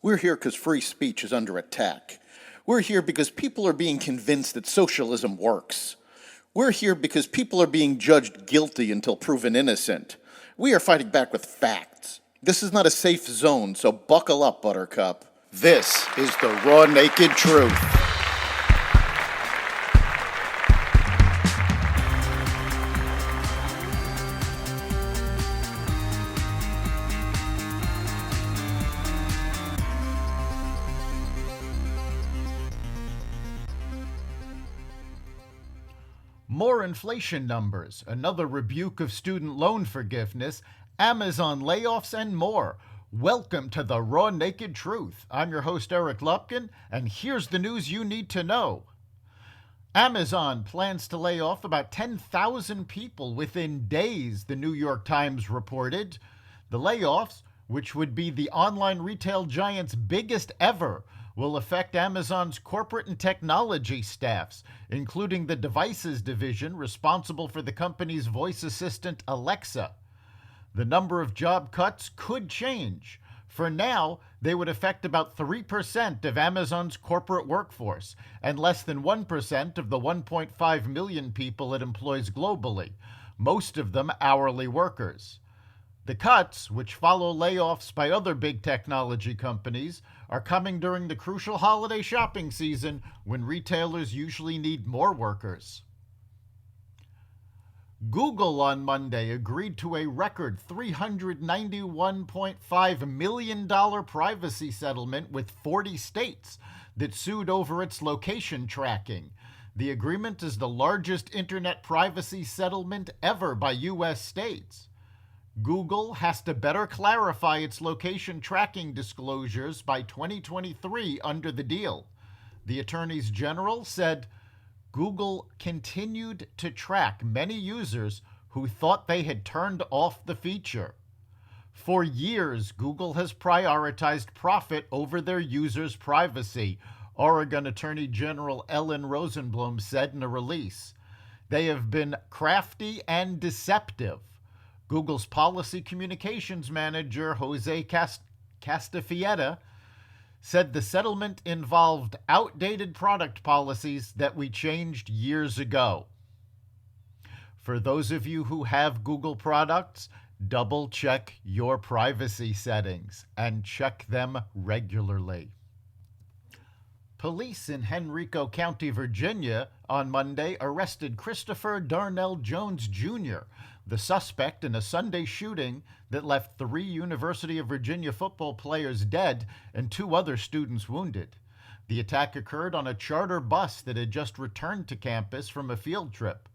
We're here because free speech is under attack. We're here because people are being convinced that socialism works. We're here because people are being judged guilty until proven innocent. We are fighting back with facts. This is not a safe zone, so buckle up, Buttercup. This is the raw, naked truth. More inflation numbers, another rebuke of student loan forgiveness, Amazon layoffs, and more. Welcome to the Raw Naked Truth. I'm your host, Eric Lupkin, and here's the news you need to know. Amazon plans to lay off about 10,000 people within days, the New York Times reported. The layoffs, which would be the online retail giant's biggest ever, will affect Amazon's corporate and technology staffs, including the devices division responsible for the company's voice assistant Alexa. The number of job cuts could change. For now, they would affect about 3% of Amazon's corporate workforce and less than 1% of the 1.5 million people it employs globally, most of them hourly workers. The cuts, which follow layoffs by other big technology companies, are coming during the crucial holiday shopping season when retailers usually need more workers. Google on Monday agreed to a record $391.5 million privacy settlement with 40 states that sued over its location tracking. The agreement is the largest internet privacy settlement ever by U.S. states. Google has to better clarify its location tracking disclosures by 2023 under the deal. The attorneys general said Google continued to track many users who thought they had turned off the feature. For years, Google has prioritized profit over their users' privacy, Oregon Attorney General Ellen Rosenblum said in a release. They have been crafty and deceptive. Google's policy communications manager, Jose Castafieta, said the settlement involved outdated product policies that we changed years ago. For those of you who have Google products, double-check your privacy settings and check them regularly. Police in Henrico County, Virginia, on Monday arrested Christopher Darnell Jones, Jr., the suspect in a Sunday shooting that left 3 University of Virginia football players dead and 2 other students wounded. The attack occurred on a charter bus that had just returned to campus from a field trip.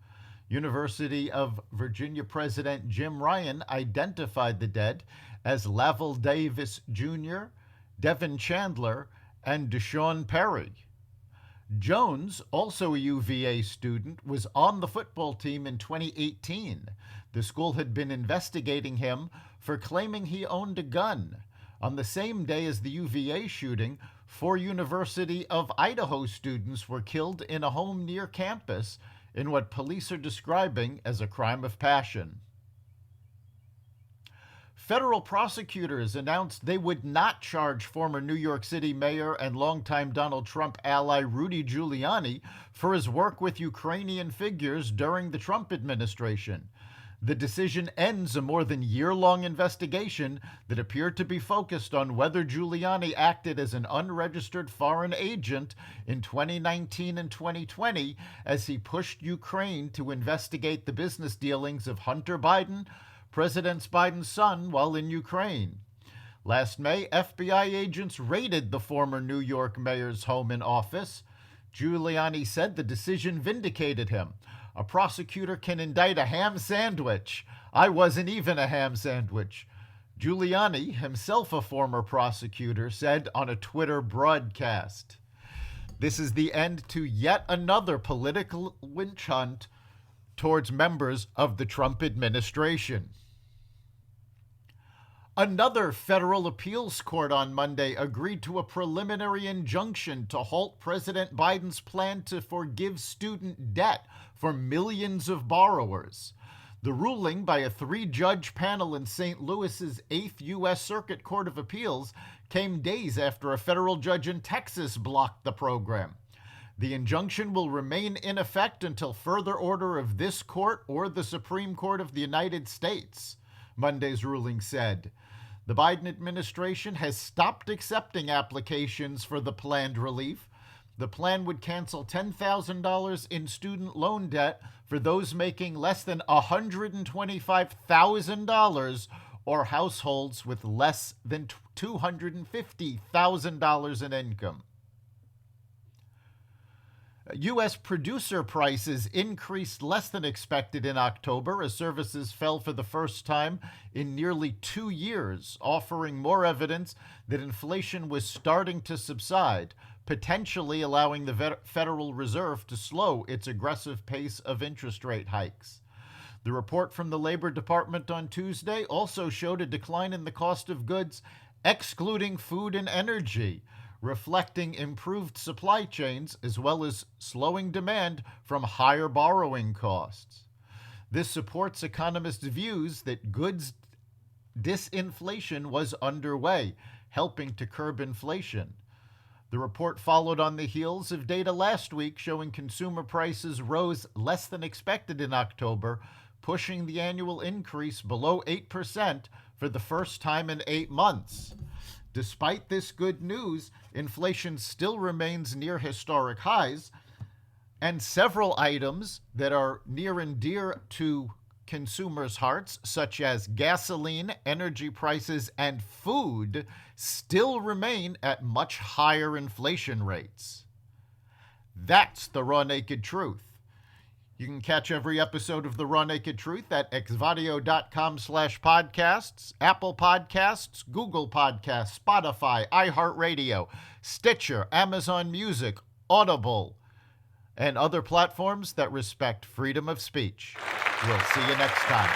University of Virginia President Jim Ryan identified the dead as Lavelle Davis Jr., Devin Chandler, and Deshaun Perry. Jones, also a UVA student, was on the football team in 2018. The school had been investigating him for claiming he owned a gun. On the same day as the UVA shooting, 4 University of Idaho students were killed in a home near campus in what police are describing as a crime of passion. Federal prosecutors announced they would not charge former New York City mayor and longtime Donald Trump ally Rudy Giuliani for his work with Ukrainian figures during the Trump administration. The decision ends a more than year-long investigation that appeared to be focused on whether Giuliani acted as an unregistered foreign agent in 2019 and 2020 as he pushed Ukraine to investigate the business dealings of Hunter Biden, President Biden's son, while in Ukraine. Last May, FBI agents raided the former New York mayor's home and office. Giuliani said the decision vindicated him. A prosecutor can indict a ham sandwich. I wasn't even a ham sandwich. Giuliani, himself a former prosecutor, said on a Twitter broadcast. This is the end to yet another political witch hunt towards members of the Trump administration. Another federal appeals court on Monday agreed to a preliminary injunction to halt President Biden's plan to forgive student debt for millions of borrowers. The ruling by a 3-judge panel in St. Louis's 8th U.S. Circuit Court of Appeals came days after a federal judge in Texas blocked the program. The injunction will remain in effect until further order of this court or the Supreme Court of the United States, Monday's ruling said. The Biden administration has stopped accepting applications for the planned relief. The plan would cancel $10,000 in student loan debt for those making less than $125,000 or households with less than $250,000 in income. U.S. producer prices increased less than expected in October as services fell for the first time in nearly 2 years, offering more evidence that inflation was starting to subside, potentially allowing the Federal Reserve to slow its aggressive pace of interest rate hikes. The report from the Labor Department on Tuesday also showed a decline in the cost of goods, excluding food and energy, reflecting improved supply chains as well as slowing demand from higher borrowing costs. This supports economists' views that goods disinflation was underway, helping to curb inflation. The report followed on the heels of data last week showing consumer prices rose less than expected in October, pushing the annual increase below 8% for the first time in 8 months. Despite this good news, inflation still remains near historic highs, and several items that are near and dear to consumers' hearts, such as gasoline, energy prices, and food, still remain at much higher inflation rates. That's the raw naked truth. You can catch every episode of The Raw Naked Truth at xvadio.com/podcasts, Apple Podcasts, Google Podcasts, Spotify, iHeartRadio, Stitcher, Amazon Music, Audible, and other platforms that respect freedom of speech. We'll see you next time.